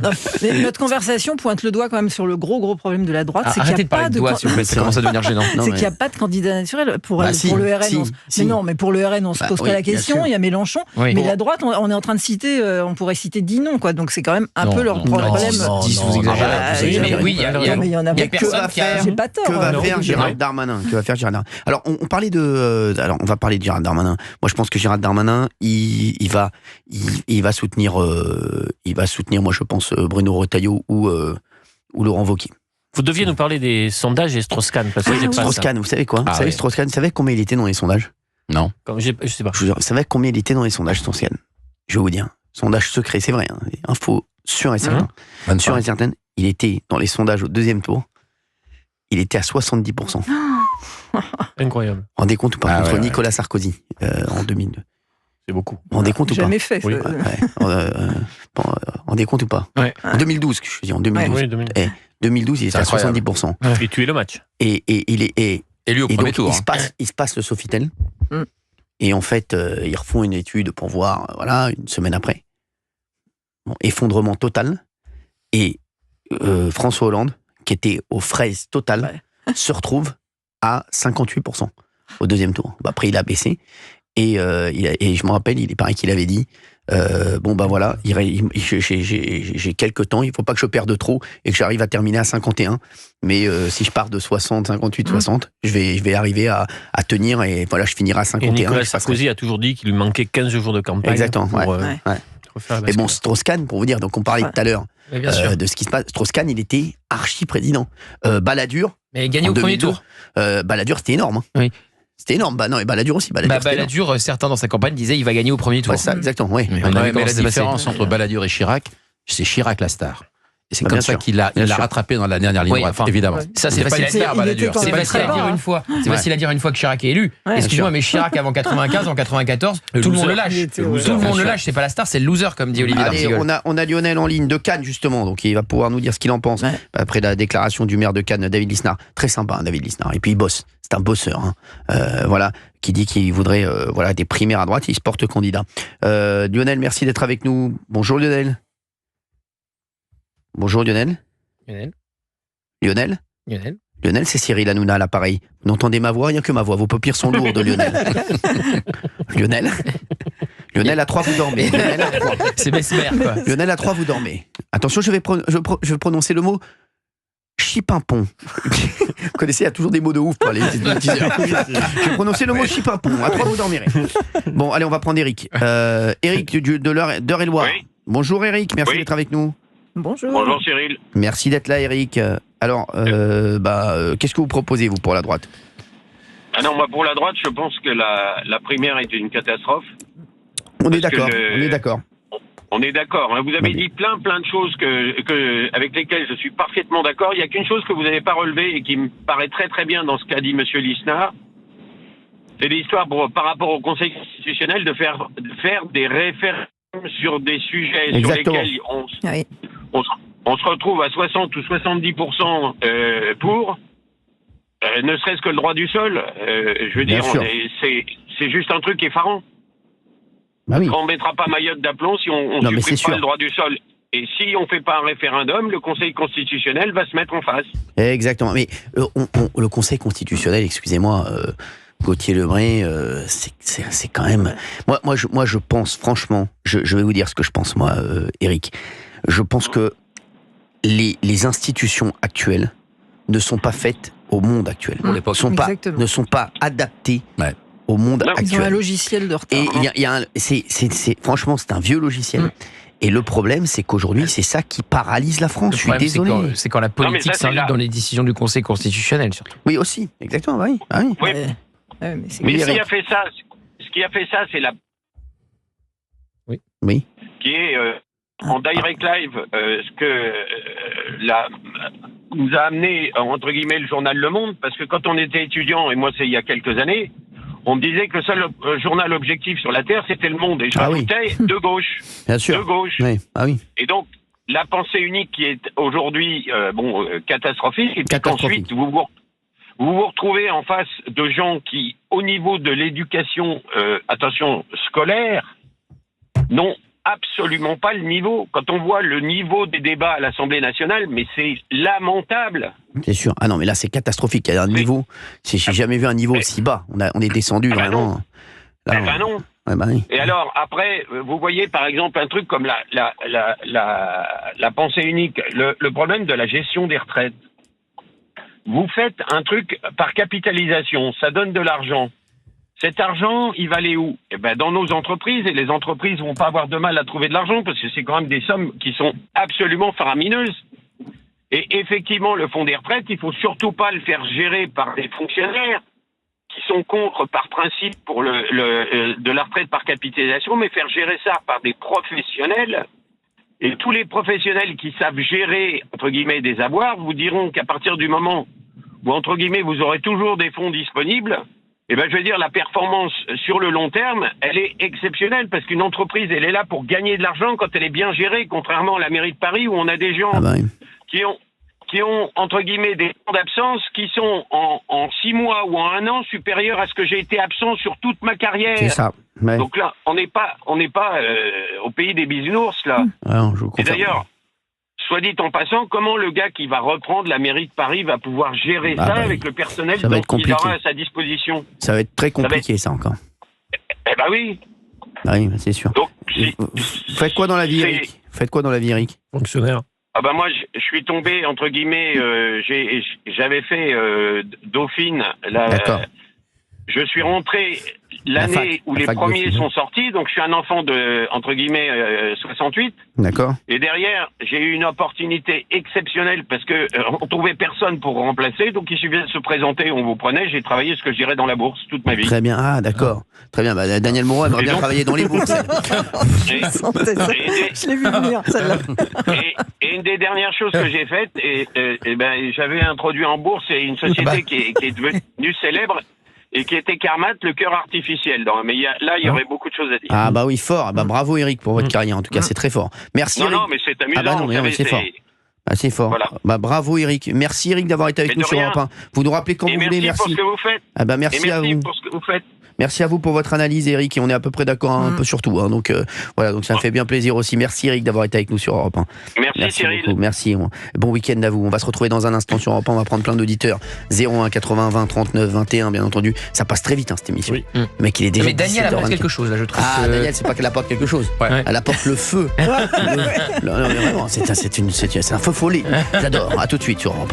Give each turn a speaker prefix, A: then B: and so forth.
A: Non, mais notre conversation pointe le doigt quand même sur le gros problème de la droite. C'est
B: Arrêtez
A: qu'il
B: de parler de doigts, s'il vous plaît, ça commence à devenir gênant.
A: C'est qu'il n'y a pas de candidat naturel pour le RN. Mais non, mais pour le RN, on se pose pas la question. Il y a Mélenchon. Oui. Mais la droite, on est en train de citer, on pourrait citer 10 noms, quoi. Donc c'est quand même un peu leur problème.
B: 10, vous exagérez.
A: Mais oui, il y en a
C: que va faire.
A: J'ai pas tort.
C: Que va faire Gérald Darmanin? Alors, on parlait alors, on va parler de Gérald Darmanin. Moi, je pense que Gérald Darmanin, il va soutenir, moi, je pense, Bruno Retailleau ou Laurent Wauquiez.
D: Vous deviez nous parler des sondages et Strauss-Kahn. Parce que
C: Strauss-Kahn, vous savez quoi? Vous savez, Strauss-Kahn, vous savez combien il était dans les sondages?
B: Non.
D: Je sais pas.
C: Je vous savez combien il était dans les sondages, Strauss-Kahn? Je vais vous dire. Sondage secret, c'est vrai. Info sûre et certaine. Sûre et certaine. Il était dans les sondages au deuxième tour. Il était à 70%.
D: Incroyable.
C: Rendez compte ou pas? Contre Nicolas Sarkozy en 2002.
D: C'est beaucoup.
C: Rendez compte ou pas?
A: Jamais fait.
C: Oui. Rendez compte ou pas? En 2012, je dis en 2012.
D: Oui, 2012.
C: 2012, il était à 70%.
D: Et tuer le match.
C: Et il est
B: élu au premier tour.
C: Il se passe le Sofitel. Et en fait, ils refont une étude pour voir, une semaine après. Bon, effondrement total. Et François Hollande, qui était aux fraises totales, se retrouve à 58% au deuxième tour. Après, il a baissé. Et je me rappelle, il paraît qu'il avait dit j'ai quelques temps, il ne faut pas que je perde trop et que j'arrive à terminer à 51. Mais si je pars de 60, 58, 60, je vais arriver à tenir et voilà, je finirai à 51.
D: Et Nicolas Sarkozy a toujours dit qu'il lui manquait 15 jours de campagne.
C: Exactement. Et bon, Strauss-Kahn, pour vous dire, donc on parlait tout à l'heure de ce qui se passe. Strauss-Kahn, il était archi-président. Balladur.
B: Mais gagné au premier tour.
C: Balladur, c'était énorme.
B: Oui.
C: C'était énorme. Et Balladur aussi.
B: Balladur, certains dans sa campagne disaient il va gagner au premier tour.
C: Ça, exactement, oui.
B: Mais la différence entre Balladur et Chirac, c'est Chirac la star. Et c'est comme ça qu'il l'a rattrapé dans la dernière ligne droite, évidemment. Ça, c'est facile à dire, Balladur. C'est facile à dire une fois. C'est facile à dire une fois que Chirac est élu. Excuse-moi, mais Chirac avant 95, en 94, tout le monde le lâche. Tout le monde le lâche. C'est pas la star, c'est le loser, comme dit Olivier D'Artigol.
C: On a Lionel en ligne de Cannes, justement. Donc il va pouvoir nous dire ce qu'il en pense. Après la déclaration du maire de Cannes, David Lisnard. Très sympa, David Lisnard. Et puis il bosse. C'est un bosseur. Qui dit qu'il voudrait des primaires à droite. Il se porte candidat. Lionel, merci d'être avec nous. Bonjour Lionel. Bonjour Lionel. Lionel, c'est Cyril Hanouna à l'appareil. Vous entendez ma voix? Il n'y a que ma voix. Vos paupières sont lourdes, Lionel. Lionel à 3, vous dormez.
B: C'est Mesmer, quoi.
C: Lionel à 3, vous dormez. Attention, je vais prononcer le mot chipimpon. Vous connaissez, il y a toujours des mots de ouf pour les teasers. Je vais prononcer le mot chipimpon. À 3, vous dormirez. Bon, allez, on va prendre Eric. Eric d'Eure-et-Loire. Oui. Bonjour Eric, merci d'être avec nous.
A: Bonjour.
E: Bonjour Cyril.
C: Merci d'être là Eric. Alors, qu'est-ce que vous proposez vous pour la droite?
E: Moi pour la droite, je pense que la primaire est une catastrophe.
C: On est d'accord.
E: On est d'accord. Vous avez dit plein de choses avec lesquelles je suis parfaitement d'accord. Il n'y a qu'une chose que vous n'avez pas relevée et qui me paraît très très bien dans ce qu'a dit Monsieur Lisnard. C'est l'histoire par rapport au Conseil constitutionnel de faire des référendums sur des sujets sur lesquels on se retrouve à 60 ou 70% pour, ne serait-ce que le droit du sol. Je veux dire, c'est juste un truc effarant. On ne mettra pas Mayotte d'aplomb si on ne supprime pas le droit du sol. Et si on ne fait pas un référendum, le Conseil constitutionnel va se mettre en face.
C: Exactement. Mais le Conseil constitutionnel, excusez-moi, Gauthier Lebray, c'est quand même... Moi, je pense, franchement, je vais vous dire ce que je pense, moi, Eric. Je pense que les institutions actuelles ne sont pas faites au monde actuel. Ne sont pas adaptées au monde actuel.
A: Ils ont un logiciel de retard.
C: Et franchement, c'est un vieux logiciel. Et le problème, c'est qu'aujourd'hui, c'est ça qui paralyse la France. Je suis désolé.
B: C'est quand la politique s'invite dans les décisions du Conseil constitutionnel, surtout.
C: Oui, aussi, exactement, oui.
E: Mais ce qui a fait ça, c'est la...
C: Oui.
E: Qui est en direct live, ce que nous a amené, entre guillemets, le journal Le Monde, parce que quand on était étudiant, et moi c'est il y a quelques années, on me disait que le seul journal objectif sur la Terre, c'était Le Monde. Et je rajoutais de gauche.
C: Bien sûr.
E: De gauche.
C: Oui.
E: Et donc, la pensée unique qui est aujourd'hui catastrophique, et puis qu'ensuite, vous vous retrouvez en face de gens qui, au niveau de l'éducation, attention, scolaire, n'ont absolument pas le niveau. Quand on voit le niveau des débats à l'Assemblée nationale, mais c'est lamentable.
C: C'est sûr. Ah non, mais là, c'est catastrophique. Il y a un niveau. J'ai jamais vu un niveau aussi bas. On est descendu vraiment.
E: Non.
C: Oui.
E: Et alors, après, vous voyez, par exemple, un truc comme la pensée unique, le problème de la gestion des retraites. Vous faites un truc par capitalisation, ça donne de l'argent. Cet argent, il va aller où? Eh ben, dans nos entreprises, et les entreprises vont pas avoir de mal à trouver de l'argent, parce que c'est quand même des sommes qui sont absolument faramineuses. Et effectivement, le fonds des retraites, il faut surtout pas le faire gérer par des fonctionnaires qui sont contre, par principe, pour de la retraite par capitalisation, mais faire gérer ça par des professionnels. Et tous les professionnels qui savent gérer, entre guillemets, des avoirs, vous diront qu'à partir du moment où, entre guillemets, vous aurez toujours des fonds disponibles, eh ben, je veux dire, la performance sur le long terme, elle est exceptionnelle, parce qu'une entreprise, elle est là pour gagner de l'argent quand elle est bien gérée, contrairement à la mairie de Paris, où on a des gens qui ont, entre guillemets, des temps d'absence qui sont en 6 mois ou en 1 an supérieurs à ce que j'ai été absent sur toute ma carrière.
C: C'est ça. Ouais.
E: Donc là, on n'est pas au pays des bisounours, là.
C: Alors,
E: et d'ailleurs, soit dit en passant, comment le gars qui va reprendre la mairie de Paris va pouvoir gérer avec le personnel qu'il aura à sa disposition?
C: Ça va être très compliqué, ça encore.
E: Eh ben oui.
C: Oui, c'est sûr.
E: Donc,
C: faites quoi dans la vie, Eric?
D: Fonctionnaire.
E: Ah ben moi, je suis tombé, entre guillemets, j'avais fait Dauphine.
C: D'accord.
E: Je suis rentré l'année où les premiers sont sortis, donc je suis un enfant de, entre guillemets, 68.
C: D'accord.
E: Et derrière, j'ai eu une opportunité exceptionnelle parce que on trouvait personne pour remplacer, donc il suffisait de se présenter, on vous prenait. J'ai travaillé ce que je dirais dans la bourse toute ma vie.
C: Très bien, d'accord. Très bien, Daniel Moreau aimerait bien travailler dans les bourses.
A: Je l'ai vu venir, celle-là.
E: Et une des dernières choses que j'ai faites, j'avais introduit en bourse une société qui est devenue célèbre, et qui était Carmat, le cœur artificiel. Mais il y aurait beaucoup de choses à dire.
C: Ah bah oui, fort. Bah bravo Eric pour votre carrière, en tout cas, c'est très fort. Merci Eric.
E: Non, mais c'est amusant.
C: Ah bah non, mais c'est fort. Ah, c'est fort. Voilà. Bah bravo Eric. Merci Eric d'avoir été avec nous sur Europe 1. Vous nous rappelez quand vous voulez.
E: Merci pour ce que vous faites.
C: Ah bah merci à vous.
E: Pour ce que vous faites.
C: Merci à vous pour votre analyse, Eric, et on est à peu près d'accord un peu sur tout. Donc voilà, donc ça me fait bien plaisir aussi. Merci Eric d'avoir été avec nous sur Europe 1.
E: Merci Cyril.
C: Beaucoup. Merci. Bon week-end à vous. On va se retrouver dans un instant sur Europe 1. On va prendre plein d'auditeurs. 01 80 20 39 21, bien entendu. Ça passe très vite, cette émission. Oui. Le mec, il est déjà.
B: Mais Daniel apporte quelque chose là, je trouve.
C: Daniel, c'est pas qu'elle apporte quelque chose. Ouais. Elle apporte le feu. Non, mais vraiment, c'est un feu follet. J'adore. À tout de suite sur Europe 1.